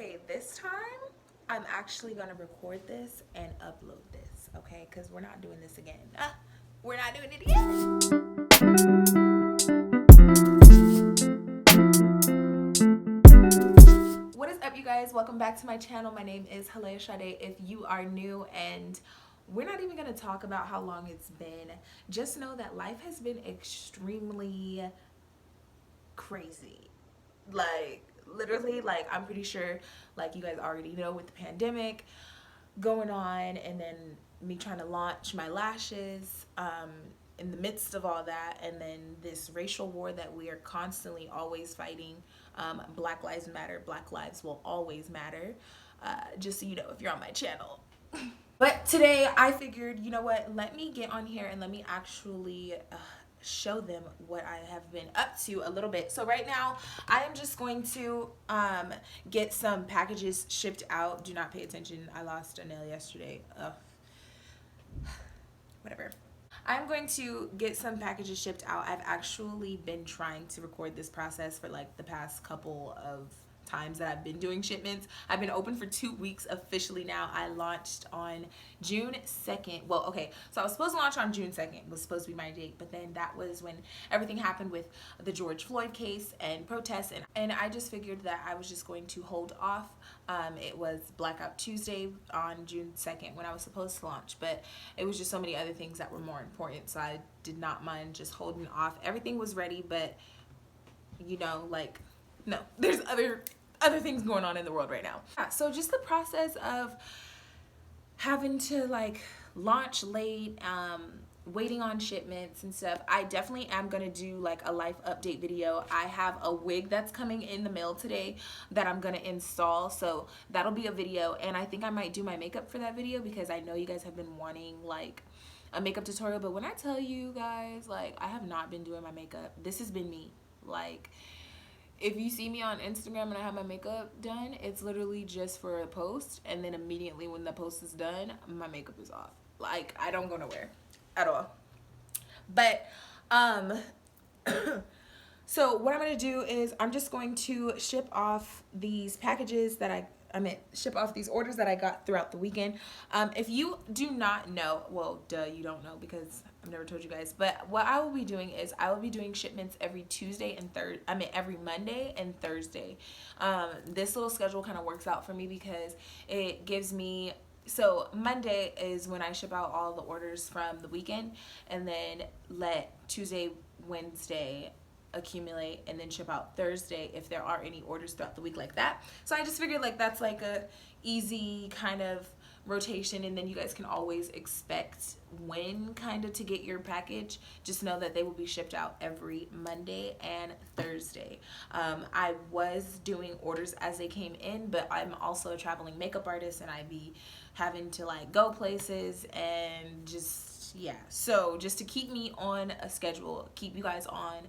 Okay, this time I'm actually gonna record this and upload this, okay? Because we're not doing this again. We're not doing it again. What is up, you guys? Welcome back to my channel. My name is Hallayahsade. If you are new, and we're not even gonna talk about how long it's been, just know that life has been extremely crazy. Like, literally, like, I'm pretty sure, like, you guys already know, with the pandemic going on, and then me trying to launch my lashes in the midst of all that, and then this racial war that we are constantly always fighting. Black lives matter. Black lives will always matter. Just so you know, if you're on my channel. But today I figured, you know what, let me get on here and let me actually show them what I have been up to a little bit. So right now I am just going to get some packages shipped out. Do not pay attention. I lost a nail yesterday. Whatever. I'm going to get some packages shipped out. I've actually been trying to record this process for like the past couple of times that I've been doing shipments. I've been open for 2 weeks officially now. I launched on June 2nd. Well, okay, so I was supposed to launch on June 2nd, was supposed to be my date, but then that was when everything happened with the George Floyd case and protests, and I just figured that I was just going to hold off. It was Blackout Tuesday on June 2nd when I was supposed to launch, but it was just so many other things that were more important, so I did not mind just holding off. Everything was ready, but you know, like, no, there's other things going on in the world right now. Yeah, so just the process of having to like launch late, waiting on shipments and stuff. I definitely am gonna do like a life update video. I have a wig that's coming in the mail today that I'm gonna install, so that'll be a video, and I think I might do my makeup for that video because I know you guys have been wanting like a makeup tutorial. But when I tell you guys, like, I have not been doing my makeup. This has been me. Like, if you see me on Instagram and I have my makeup done, it's literally just for a post, and then immediately when the post is done, my makeup is off. Like, I don't go nowhere at all. But so what I'm gonna do is I'm just going to ship off these packages that ship off these orders that I got throughout the weekend. If you do not know, well, duh, you don't know because I've never told you guys, but what I will be doing is I will be doing shipments every Tuesday and every Monday and Thursday. This little schedule kind of works out for me because it gives me, so Monday is when I ship out all the orders from the weekend, and then let Tuesday, Wednesday accumulate, and then ship out Thursday if there are any orders throughout the week like that. So I just figured like that's like a easy kind of rotation, and then you guys can always expect when kind of to get your package. Just know that they will be shipped out every Monday and Thursday. I was doing orders as they came in, but I'm also a traveling makeup artist, and I be having to like go places and just, yeah. So just to keep me on a schedule, keep you guys on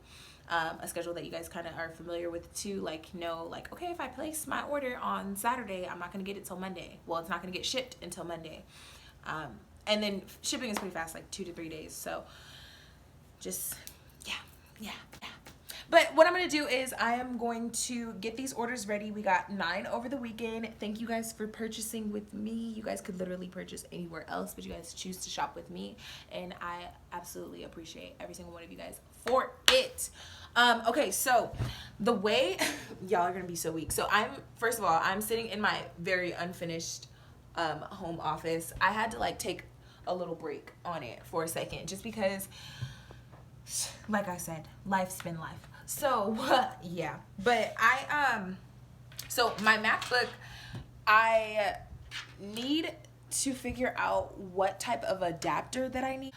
a schedule that you guys kind of are familiar with too, like, know, like, okay, if I place my order on Saturday, I'm not going to get it till Monday. Well, it's not going to get shipped until Monday. And then shipping is pretty fast, like 2 to 3 days. So just, yeah. But what I'm going to do is I am going to get these orders ready. We got 9 over the weekend. Thank you guys for purchasing with me. You guys could literally purchase anywhere else, but you guys choose to shop with me, and I absolutely appreciate every single one of you guys for it. Okay, so the way y'all are gonna be so weak. So first of all, I'm sitting in my very unfinished home office. I had to like take a little break on it for a second, just because, like I said, life's been life. So yeah, but so my MacBook, I need to figure out what type of adapter that I need.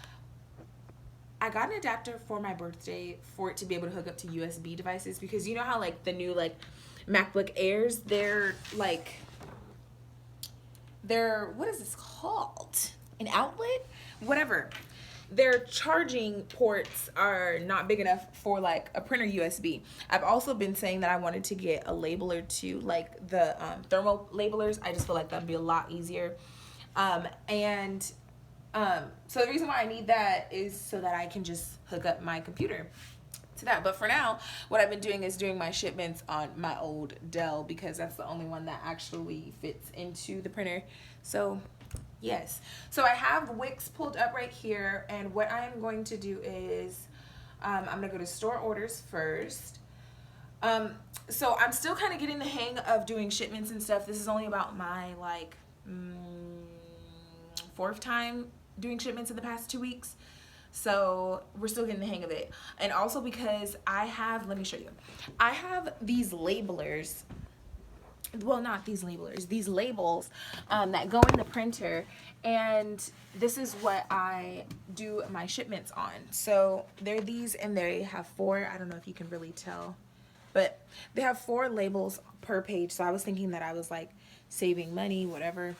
I got an adapter for my birthday for it to be able to hook up to USB devices, because you know how like the new like MacBook Airs, they're what is this called? An outlet? Whatever. Their charging ports are not big enough for like a printer USB. I've also been saying that I wanted to get a labeler too, like the thermal labelers. I just feel like that'd be a lot easier. So the reason why I need that is so that I can just hook up my computer. to that. But for now, what I've been doing is doing my shipments on my old Dell because that's the only one that actually fits into the printer. So yes, so I have Wix pulled up right here, and what I am going to do is I'm gonna go to store orders first. So I'm still kind of getting the hang of doing shipments and stuff. This is only about my like fourth time doing shipments in the past 2 weeks. So we're still getting the hang of it. And also because I have, let me show you. I have these labelers. Well, not these labelers, these labels that go in the printer. And this is what I do my shipments on. So they're these, and they have 4, I don't know if you can really tell, but they have 4 labels per page. So I was thinking that I was like saving money, whatever,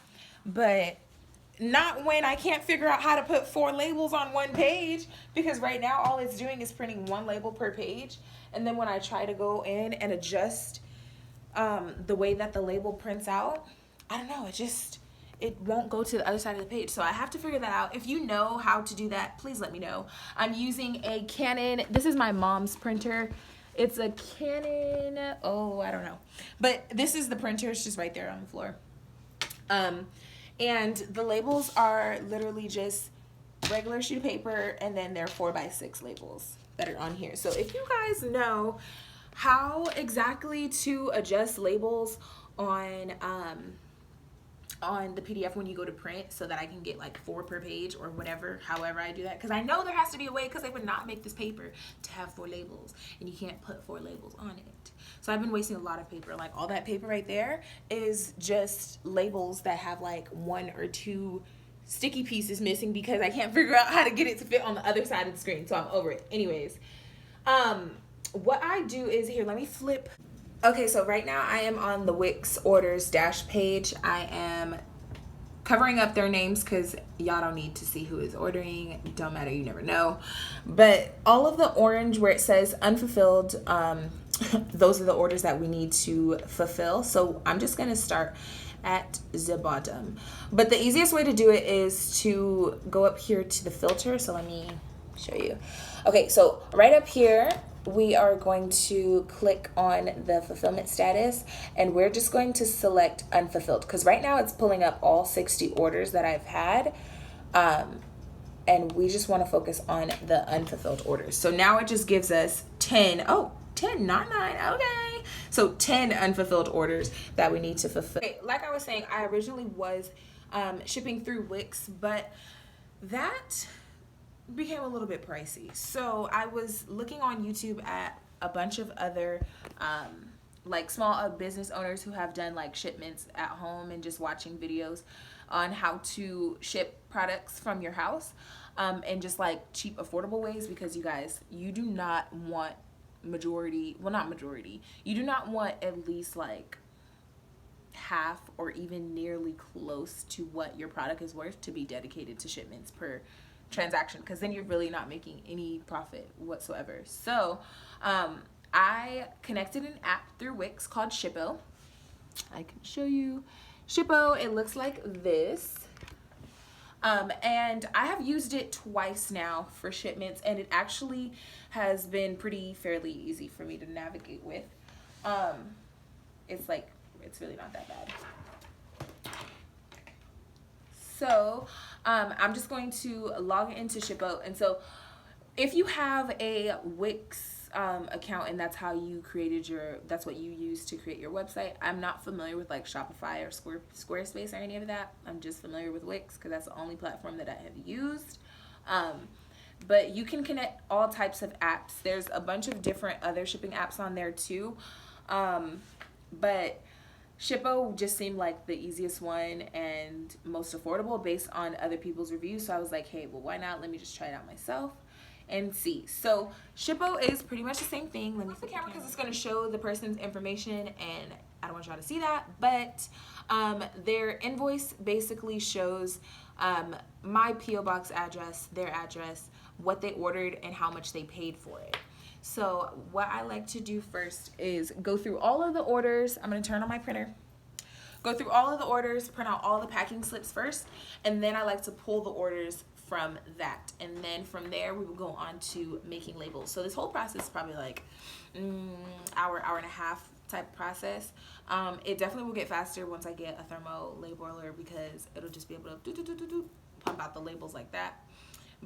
but not when I can't figure out how to put 4 labels on one page, because right now all it's doing is printing 1 label per page. And then when I try to go in and adjust the way that the label prints out, I don't know, it won't go to the other side of the page. So I have to figure that out. If you know how to do that, please let me know. I'm using a Canon. This is my mom's printer. It's a Canon, oh, I don't know. But this is the printer. It's just right there on the floor. And the labels are literally just regular sheet of paper, and then they're 4x6 labels that are on here. So if you guys know how exactly to adjust labels on the PDF when you go to print, so that I can get like 4 per page or whatever, however I do that, because I know there has to be a way, because they would not make this paper to have 4 labels, and you can't put 4 labels on it. So I've been wasting a lot of paper. Like all that paper right there is just labels that have like 1 or 2 sticky pieces missing, because I can't figure out how to get it to fit on the other side of the screen. So I'm over it. Anyways, what I do is, here, let me flip. Okay, so right now I am on the Wix orders dash page. I am covering up their names because y'all don't need to see who is ordering. Don't matter, you never know. But all of the orange where it says unfulfilled, those are the orders that we need to fulfill. So I'm just gonna start at the bottom. But the easiest way to do it is to go up here to the filter. So let me show you. Okay, so right up here, we are going to click on the fulfillment status, and we're just going to select unfulfilled, because right now it's pulling up all 60 orders that I've had, and we just want to focus on the unfulfilled orders. So now it just gives us 10, not 9, okay. So 10 unfulfilled orders that we need to fulfill. Okay, like I was saying, I originally was shipping through Wix, but that became a little bit pricey. So I was looking on YouTube at a bunch of other like small business owners who have done like shipments at home, and just watching videos on how to ship products from your house, and just like cheap, affordable ways, because you guys, you do not want you do not want at least like half or even nearly close to what your product is worth to be dedicated to shipments per transaction, because then you're really not making any profit whatsoever. So I connected an app through Wix called Shippo. I can show you Shippo. It looks like this, and I have used it twice now for shipments, and it actually has been fairly easy for me to navigate with. It's really not that bad. So I'm just going to log into Shippo. And so if you have a Wix account, and that's how you created that's what you use to create your website. I'm not familiar with like Shopify or Squarespace or any of that. I'm just familiar with Wix because that's the only platform that I have used. But you can connect all types of apps. There's a bunch of different other shipping apps on there too. But Shippo just seemed like the easiest one and most affordable based on other people's reviews. So I was like, hey, well, why not? Let me just try it out myself and see. So Shippo is pretty much the same thing. Let me flip the camera because it's going to show the person's information, and I don't want y'all to see that. But their invoice basically shows my P.O. Box address, their address, what they ordered, and how much they paid for it. So what I like to do first is go through all of the orders. I'm going to turn on my printer. Go through all of the orders, print out all the packing slips first, and then I like to pull the orders from that. And then from there, we will go on to making labels. So this whole process is probably like hour and a half type process. It definitely will get faster once I get a thermo labeler, because it'll just be able to pump out the labels like that.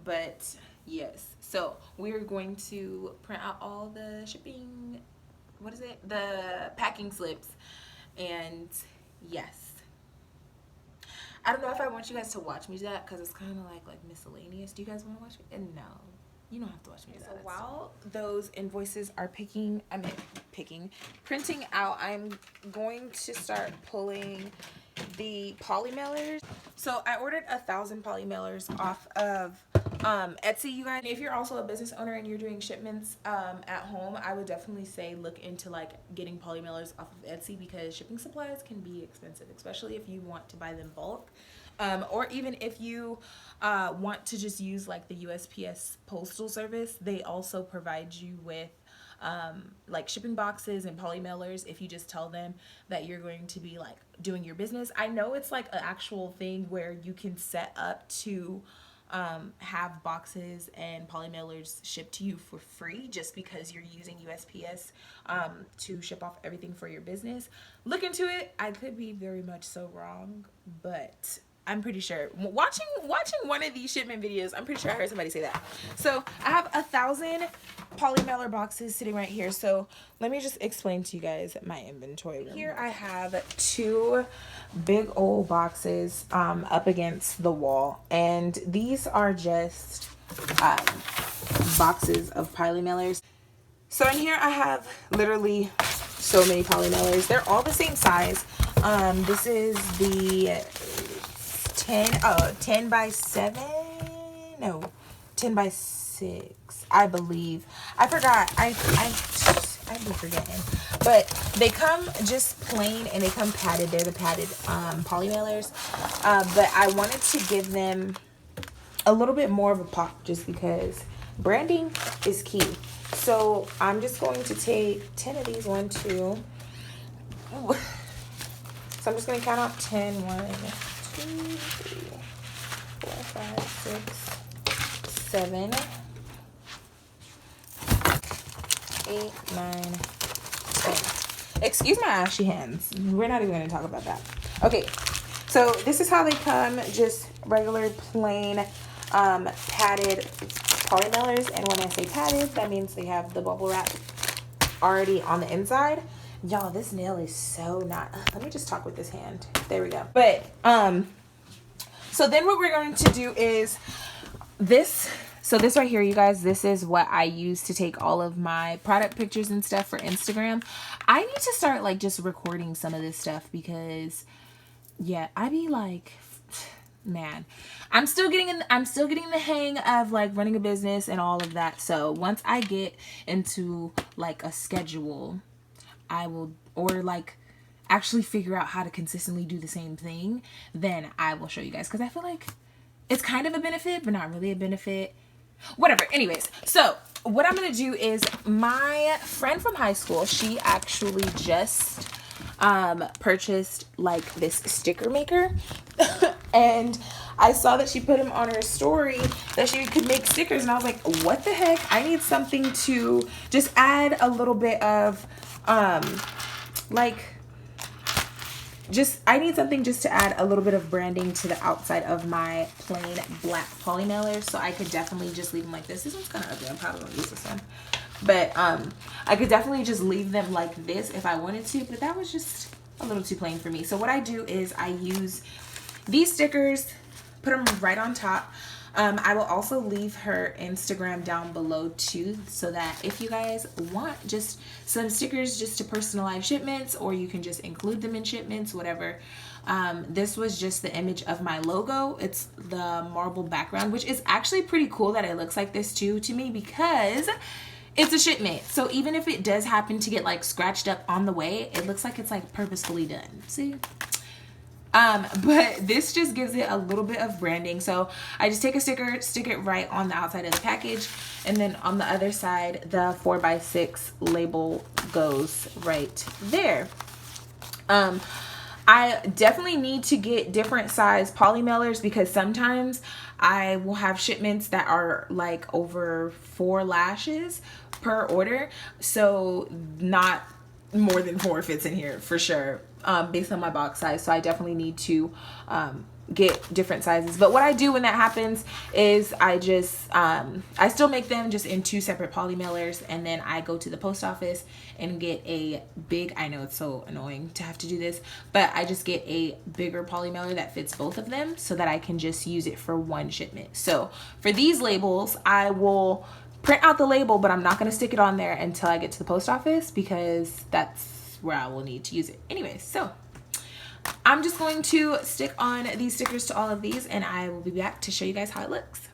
But yes, so we're going to print out all the shipping, the packing slips. And yes, I don't know if I want you guys to watch me do that, because it's kind of like miscellaneous. Do you guys want to watch me? And no, you don't have to watch me do that. So while those invoices are printing out, I'm going to start pulling the poly mailers. So I ordered 1,000 poly mailers off of Etsy, you guys. If you're also a business owner and you're doing shipments at home, I would definitely say look into like getting poly mailers off of Etsy, because shipping supplies can be expensive, especially if you want to buy them bulk, or even if you want to just use like the USPS postal service. They also provide you with like shipping boxes and poly mailers if you just tell them that you're going to be like doing your business. I know it's like an actual thing where you can set up to have boxes and poly mailers shipped to you for free just because you're using USPS to ship off everything for your business. Look into it. I could be very much so wrong, but I'm pretty sure watching one of these shipment videos, I'm pretty sure I heard somebody say that. So I have 1,000 poly mailer boxes sitting right here. So let me just explain to you guys my inventory. Here I have 2 big old boxes up against the wall, and these are just boxes of poly mailers. So in here I have literally so many poly mailers. They're all the same size. This is the 10 by 7, no, 10 by 6, I believe. I forgot. I be forgetting. But they come just plain and they come padded. They're the padded poly mailers. But I wanted to give them a little bit more of a pop just because branding is key. So I'm just going to take 10 of these. 1, 2. Ooh. So I'm just going to count out 10. 1, 2, 3, 4, 5, 6, 7, 8, 9, 10. Excuse my ashy hands. We're not even going to talk about that. Okay, so this is how they come, just regular plain padded poly mailers. And when I say padded, that means they have the bubble wrap already on the inside. Y'all, this nail is so not. Let me just talk with this hand. There we go. But so then what we're going to do is this. So this right here, you guys, this is what I use to take all of my product pictures and stuff for Instagram. I need to start like just recording some of this stuff because yeah, I be like, man, I'm still getting the hang of like running a business and all of that. So once I get into like a schedule, I will, or like actually figure out how to consistently do the same thing, then I will show you guys, because I feel like it's kind of a benefit but not really a benefit, whatever. Anyways, so what I'm gonna do is, my friend from high school, she actually just purchased like this sticker maker and I saw that she put him on her story that she could make stickers, and I was like, what the heck, I need something to just add a little bit of I need something just to add a little bit of branding to the outside of my plain black poly mailers. So I could definitely just leave them like this. This one's kind of ugly. I'm probably gonna use this one. But I could definitely just leave them like this if I wanted to, but that was just a little too plain for me. So what I do is I use these stickers, put them right on top. I will also leave her Instagram down below too, so that if you guys want just some stickers just to personalize shipments, or you can just include them in shipments, whatever. This was just the image of my logo. It's the marble background, which is actually pretty cool that it looks like this too to me, because it's a shipment. So even if it does happen to get like scratched up on the way, it looks like it's like purposefully done. See? But this just gives it a little bit of branding. So I just take a sticker, stick it right on the outside of the package, and then on the other side, the 4x6 label goes right there. I definitely need to get different size poly mailers because sometimes I will have shipments that are like over 4 lashes per order. So not more than 4 fits in here for sure, based on my box size. So I definitely need to get different sizes. But what I do when that happens is I just I still make them just in 2 separate poly mailers, and then I go to the post office and get a big, I know it's so annoying to have to do this, but I just get a bigger poly mailer that fits both of them so that I can just use it for one shipment. So for these labels, I will print out the label, but I'm not going to stick it on there until I get to the post office because that's where I will need to use it anyway. So I'm just going to stick on these stickers to all of these, and I will be back to show you guys how it looks.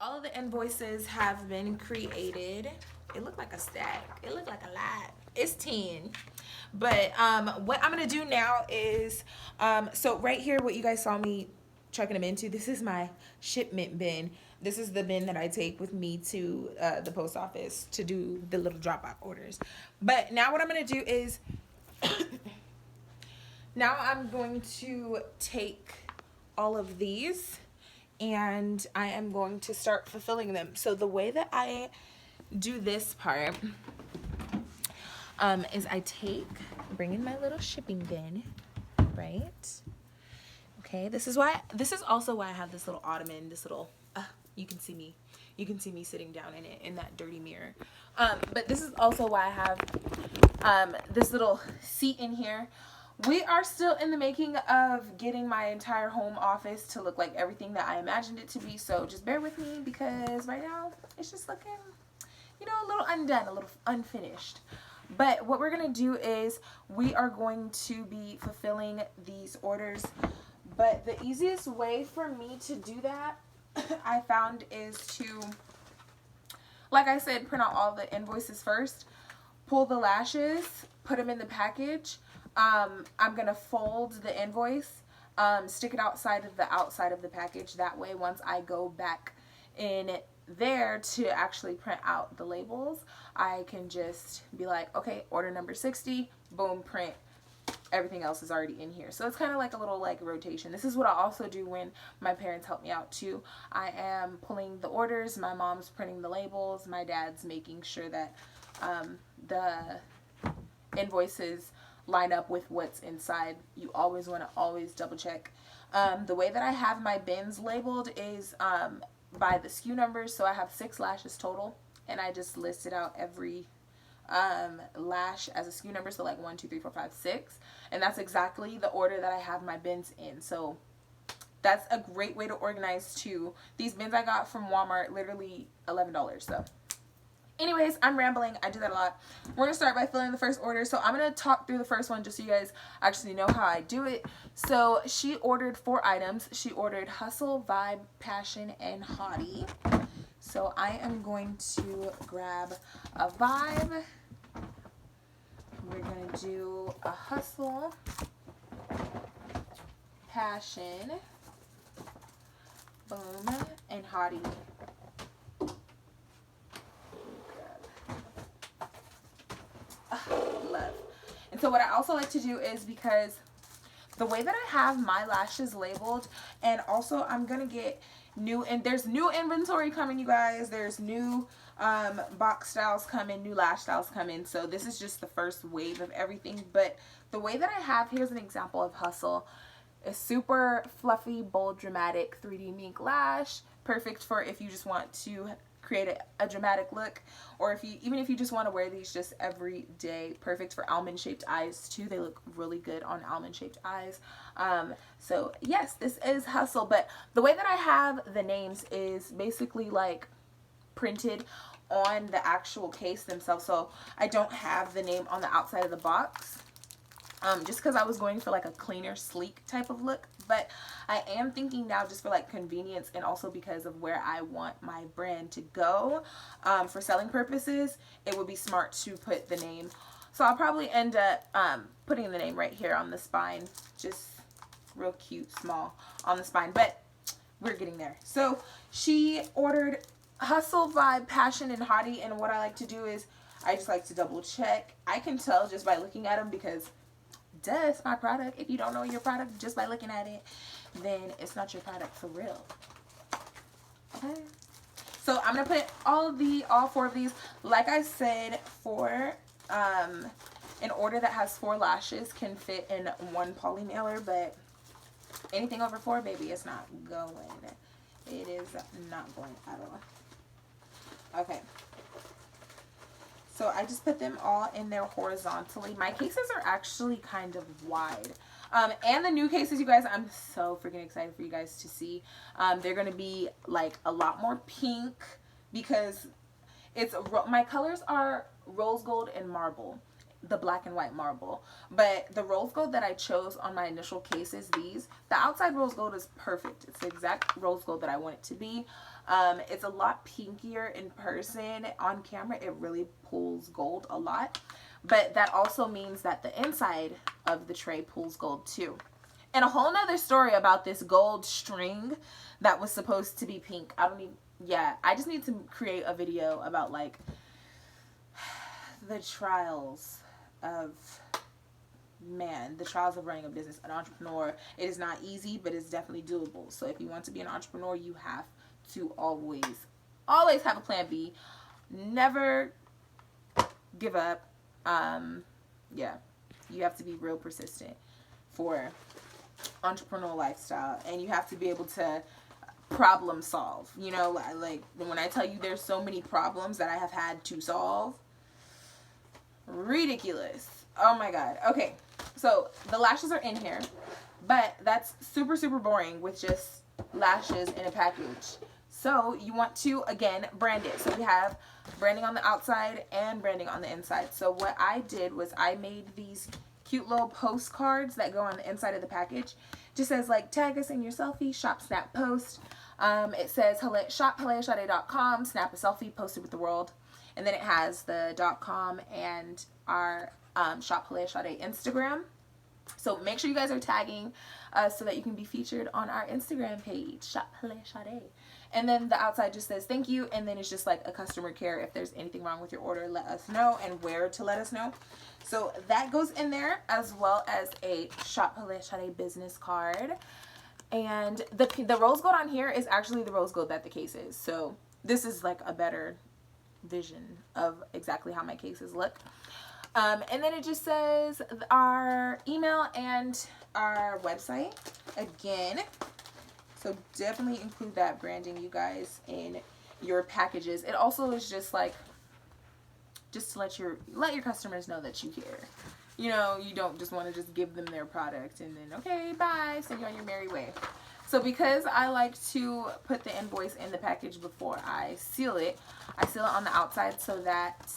All of the invoices have been created. It looked like a stack. It looked like a lot. It's 10. But what I'm going to do now is, so right here, what you guys saw me chucking them into, this is my shipment bin. This is the bin that I take with me to the post office to do the little drop-off orders. But now what I'm going to do is, now I'm going to take all of these and I am going to start fulfilling them. So the way that I do this part is I bring in my little shipping bin, right? Okay, this is also why I have this little ottoman, this little, you can see me sitting down in it, in that dirty mirror. But this is also why I have this little seat in here. We are still in the making of getting my entire home office to look like everything that I imagined it to be. So just bear with me because right now it's just looking, you know, a little undone, a little unfinished. But what we're going to do is we are going to be fulfilling these orders. But the easiest way for me to do that, I found, is to, like I said, print out all the invoices first, pull the lashes, put them in the package. I'm going to fold the invoice, stick it outside of the package. That way, once I go back in there to actually print out the labels, I can just be like, okay, order number 60, boom, print. Everything else is already in here. So it's kind of like a little like rotation. This is what I also do when my parents help me out too. I am pulling the orders, my mom's printing the labels, my dad's making sure that the invoices line up with what's inside. You always want to double check. The way that I have my bins labeled is by the SKU numbers. So I have 6 lashes total, and I just listed out every lash as a SKU number. So like 1, 2, 3, 4, 5, 6, and that's exactly the order that I have my bins in. So that's a great way to organize too. These bins I got from Walmart, literally $11. So Anyways, I'm rambling. I do that a lot. We're going to start by filling the first order. So I'm going to talk through the first one just so you guys actually know how I do it. So she ordered 4 items. She ordered Hustle, Vibe, Passion, and Haughty. So I am going to grab a Vibe. We're going to do a Hustle, Passion, boom, and Haughty. Love. And so what I also like to do is, because the way that I have my lashes labeled, and also I'm gonna get new, and there's new inventory coming, you guys. There's new box styles coming, new lash styles coming. So this is just the first wave of everything. But the way that I have, here's an example of Hustle. A super fluffy, bold, dramatic 3D mink lash, perfect for if you just want to create a dramatic look, or if you even if you just want to wear these just every day. Perfect for almond shaped eyes too. They look really good on almond shaped eyes. So yes, this is Hustle, but the way that I have the names is basically like printed on the actual case themselves, so I don't have the name on the outside of the box. Just because I was going for like a cleaner, sleek type of look. But I am thinking now, just for like convenience, and also because of where I want my brand to go, for selling purposes, it would be smart to put the name. So I'll probably end up putting the name right here on the spine, just real cute, small on the spine. But we're getting there. So she ordered Hustle, Vibe, Passion, and Haughty. And what I like to do is I just like to double check. I can tell just by looking at them, because duh, it's my product. If you don't know your product just by looking at it, then it's not your product for real. Okay. So I'm gonna put all 4 of these, like I said, for an order that has 4 lashes can fit in 1 poly mailer, but anything over 4, baby, it's not going. It is not going at all. Okay. So I just put them all in there horizontally. My cases are actually kind of wide. And the new cases, you guys, I'm so freaking excited for you guys to see. They're going to be like a lot more pink, because my colors are rose gold and marble, the black and white marble. But the rose gold that I chose on my initial cases, the outside rose gold is perfect. It's the exact rose gold that I want it to be. It's a lot pinkier in person. On camera, it really pulls gold a lot. But that also means that the inside of the tray pulls gold too. And a whole nother story about this gold string that was supposed to be pink. I just need to create a video about like the trials of running a business, an entrepreneur. It is not easy, but it's definitely doable. So if you want to be an entrepreneur, you have to always have a plan B. Never give up. Yeah, you have to be real persistent for entrepreneurial lifestyle, and you have to be able to problem solve. You know, like when I tell you there's so many problems that I have had to solve, ridiculous. Oh my god. Okay, so the lashes are in here, but that's super boring with just lashes in a package. So you want to, again, brand it. So we have branding on the outside and branding on the inside. So what I did was I made these cute little postcards that go on the inside of the package. Just says like, tag us in your selfie, shop, snap, post. It says shop Hallayahsade.com, snap a selfie, post it with the world. And then it has the .com and our shop Hallayahsade Instagram. So make sure you guys are tagging so that you can be featured on our Instagram page, shop Hallayahsade. And then the outside just says thank you, and then it's just like a customer care. If there's anything wrong with your order, let us know, and where to let us know. So that goes in there, as well as a shop Hallayahsade business card. And the rose gold on here is actually the rose gold that the case is. So this is like a better vision of exactly how my cases look. And then it just says our email and our website again. So definitely include that branding, you guys, in your packages. It also is just like, just to let your customers know that you care. You know, you don't just want to just give them their product and then, okay, bye, send you on your merry way. So because I like to put the invoice in the package before I seal it on the outside so that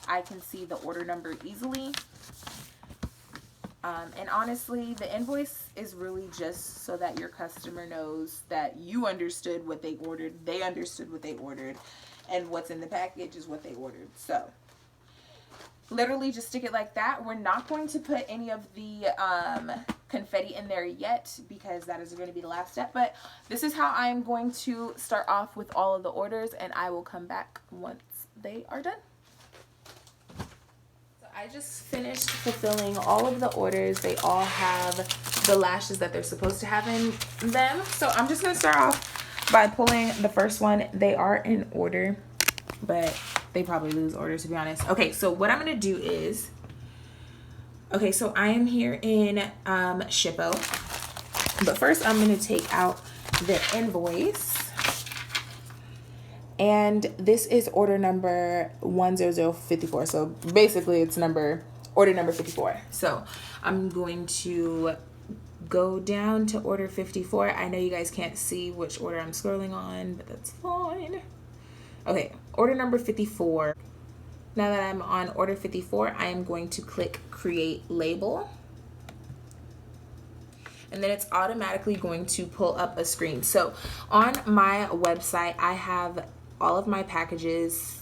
I can see the order number easily. And honestly, the invoice is really just so that your customer knows that you understood what they ordered, they understood what they ordered, and what's in the package is what they ordered. So literally just stick it like that. We're not going to put any of the confetti in there yet because that is going to be the last step. But this is how I'm going to start off with all of the orders, and I will come back once they are done. So I just finished fulfilling all of the orders. They all have the lashes that they're supposed to have in them. So I'm just going to start off by pulling the first one. They are in order, but they probably lose orders, to be honest. Okay, so what I'm gonna do is, okay, so I am here in Shippo, but first I'm gonna take out the invoice, and this is order number 10054. So basically it's order number 54. So I'm going to go down to order 54. I know you guys can't see which order I'm scrolling on, but that's fine. Okay, order number 54. Now that I'm on order 54, I am going to click create label. And then it's automatically going to pull up a screen. So on my website, I have all of my packages.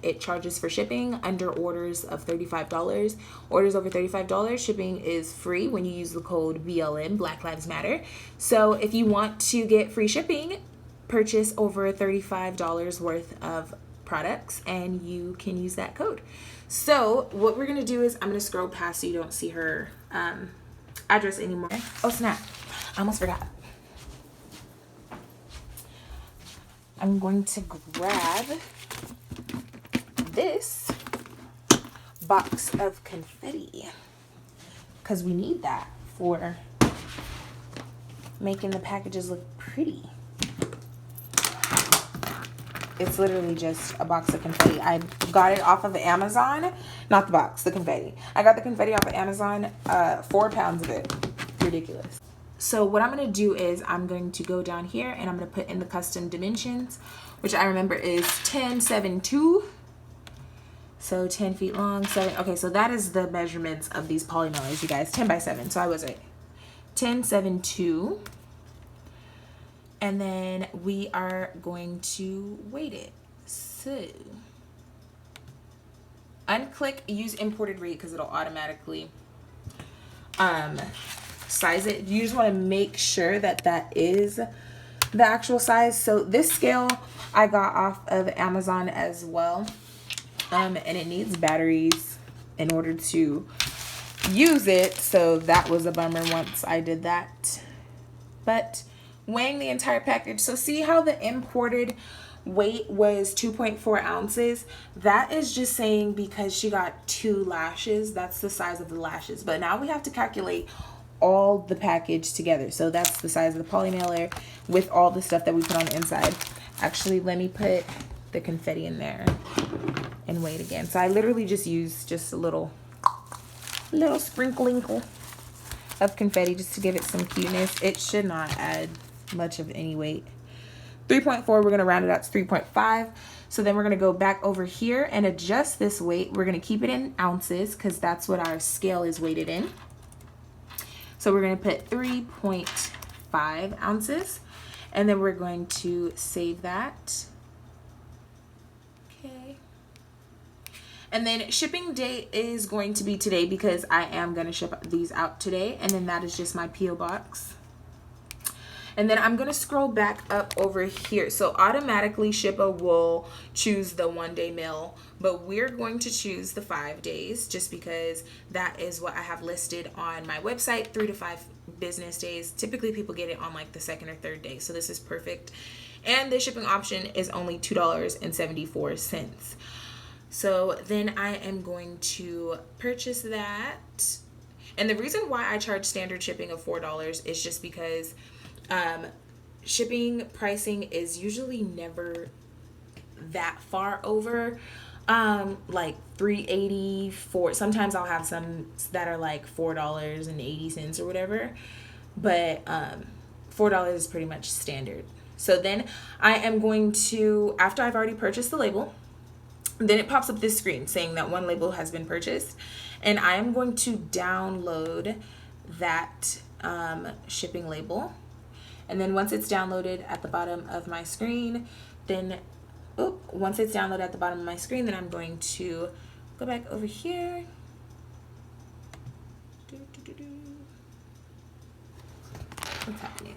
It charges for shipping under orders of $35. Orders over $35, shipping is free when you use the code BLM, Black Lives Matter. So if you want to get free shipping, purchase over $35 worth of products and you can use that code. So what we're gonna do is I'm gonna scroll past so you don't see her address anymore. Oh snap, I almost forgot. I'm going to grab this box of confetti because we need that for making the packages look pretty. It's literally just a box of confetti. I got it off of Amazon. Not the box, the confetti. I got the confetti off of Amazon, 4 pounds of it. Ridiculous. So what I'm going to do is I'm going to go down here and I'm going to put in the custom dimensions, which I remember is 10, 7, 2. So 10 feet long, 7. Okay, so that is the measurements of these polymailers, you guys. 10 by 7. So I was right. 10, 7, 2. And then we are going to weight it. So unclick use imported rate because it'll automatically size it. You just want to make sure that that is the actual size. So this scale I got off of Amazon as well. And it needs batteries in order to use it. So that was a bummer once I did that. But weighing the entire package. So see how the imported weight was 2.4 ounces? That is just saying because she got 2 lashes, that's the size of the lashes. But now we have to calculate all the package together. So that's the size of the polymailer with all the stuff that we put on the inside. Actually, let me put the confetti in there and weigh it again. So I literally just used just a little sprinkling of confetti just to give it some cuteness. It should not add much of any weight. 3.4, we're going to round it out to 3.5. So then we're going to go back over here and adjust this weight. We're going to keep it in ounces because that's what our scale is weighted in. So we're going to put 3.5 ounces and then we're going to save that. Okay. And then shipping date is going to be today because I am going to ship these out today. And then that is just my P.O. box. And then I'm going to scroll back up over here. So automatically Shippo will choose the 1-day mail, but we're going to choose the 5 days just because that is what I have listed on my website, 3 to 5 business days. Typically people get it on like the 2nd or 3rd day. So this is perfect. And the shipping option is only $2.74. So then I am going to purchase that. And the reason why I charge standard shipping of $4 is just because shipping pricing is usually never that far over like $3.84. Sometimes I'll have some that are like $4.80 or whatever, but $4 is pretty much standard. So then I am going to, after I've already purchased the label, then it pops up this screen saying that one label has been purchased, and I am going to download that shipping label. And then once it's downloaded at the bottom of my screen, then once it's downloaded at the bottom of my screen, then I'm going to go back over here. What's happening?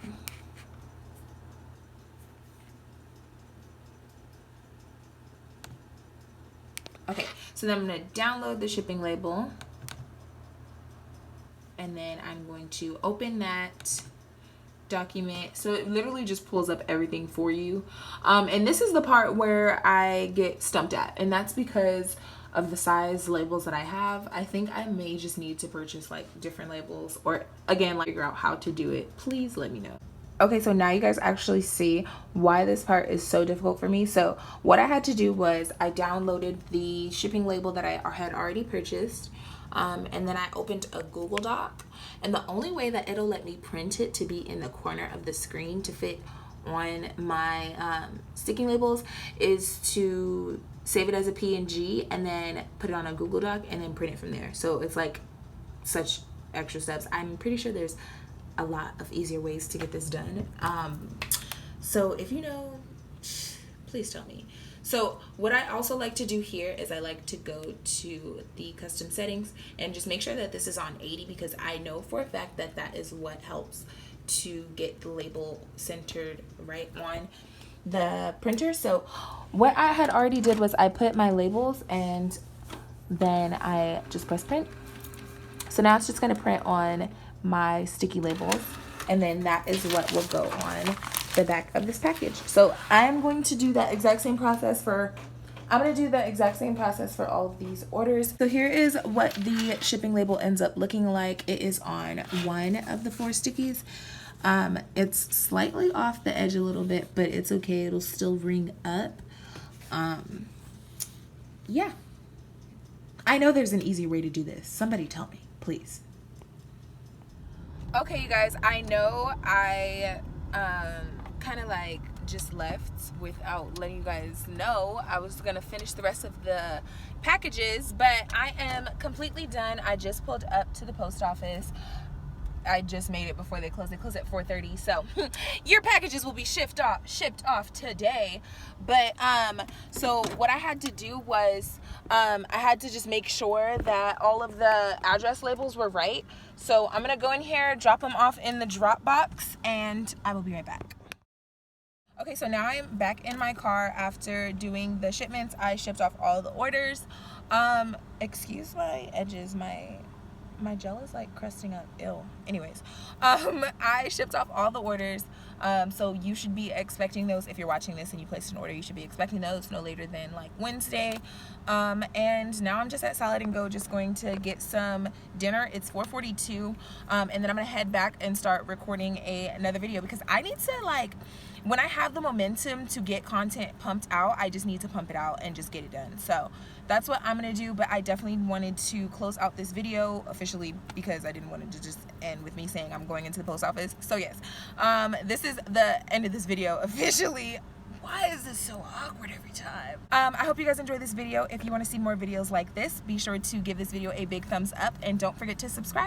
Okay, so then I'm going to download the shipping label, and then I'm going to open that document. So it literally just pulls up everything for you, and this is the part where I get stumped at, and that's because of the size labels that I have. I think I may just need to purchase like different labels, or again, like figure out how to do it. Please let me know. Okay, so now you guys actually see why this part is so difficult for me. So what I had to do was I downloaded the shipping label that I had already purchased, and then I opened a Google Doc, and the only way that it'll let me print it to be in the corner of the screen to fit on my sticking labels is to save it as a PNG and then put it on a Google Doc and then print it from there. So it's like such extra steps. I'm pretty sure there's a lot of easier ways to get this done. So if you know, please tell me. So what I also like to do here is I like to go to the custom settings and just make sure that this is on 80, because I know for a fact that that is what helps to get the label centered right on the printer. So what I had already did was I put my labels and then I just press print. So now it's just going to print on my sticky labels, and then that is what will go on the back of this package. So I'm going to do that exact same process for all of these orders. So here is what the shipping label ends up looking like. It is on one of the 4 stickies. It's slightly off the edge a little bit, but it's okay, it'll still ring up. Yeah, I know there's an easier way to do this. Somebody tell me, please. Okay, you guys, I know I kind of like just left without letting you guys know I was gonna finish the rest of the packages, but I am completely done. I just pulled up to the post office. I just made it before they close. They close at 4:30, so your packages will be shipped off today. But so what I had to do was I had to just make sure that all of the address labels were right. So I'm gonna go in here, drop them off in the drop box, and I will be right back. Okay, so now I'm back in my car after doing the shipments. I shipped off all the orders. Excuse my edges, my gel is like crusting up. Ew. Anyways, I shipped off all the orders, so you should be expecting those. If you're watching this and you placed an order, you should be expecting those no later than like Wednesday. And now I'm just at Salad and Go, just going to get some dinner. It's 4:42, and then I'm gonna head back and start recording another video, because I need to, like, when I have the momentum to get content pumped out, I just need to pump it out and just get it done. So that's what I'm gonna do. But I definitely wanted to close out this video officially, because I didn't want it to just end with me saying I'm going into the post office. So yes, this is the end of this video officially. Why is this so awkward every time? I hope you guys enjoyed this video. If you want to see more videos like this, be sure to give this video a big thumbs up, and don't forget to subscribe.